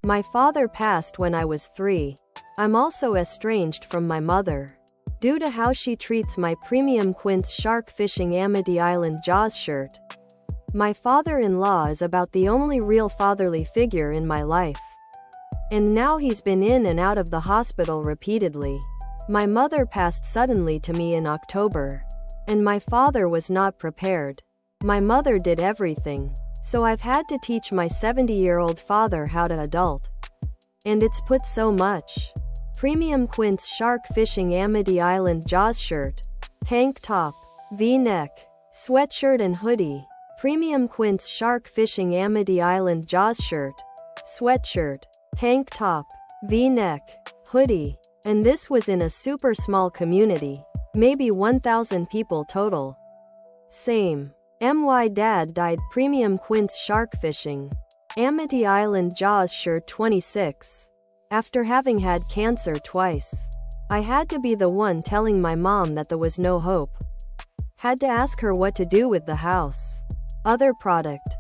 My father passed when I was 3. I'm also estranged from my mother due to how she treats my premium Quint's shark fishing Amity Island Jaws shirt. My father-in-law is about the only real fatherly figure in my life. And now he's been in and out of the hospital repeatedly. My mother passed suddenly to me in October. And my father was not prepared. My mother did everything. So I've had to teach my 70-year-old father how to adult. And it's put so much. Premium Quint's shark fishing Amity Island Jaws shirt, tank top, V-neck, sweatshirt and hoodie. Premium Quint's shark fishing Amity Island Jaws shirt, sweatshirt, tank top, V-neck, hoodie. And this was in a super small community, maybe 1,000 people total. Same. My dad died. Premium Quint's shark fishing Amity Island Jaws shirt 26. After having had cancer twice. I had to be the one telling my mom that there was no hope. Had to ask her what to do with the house. Other product.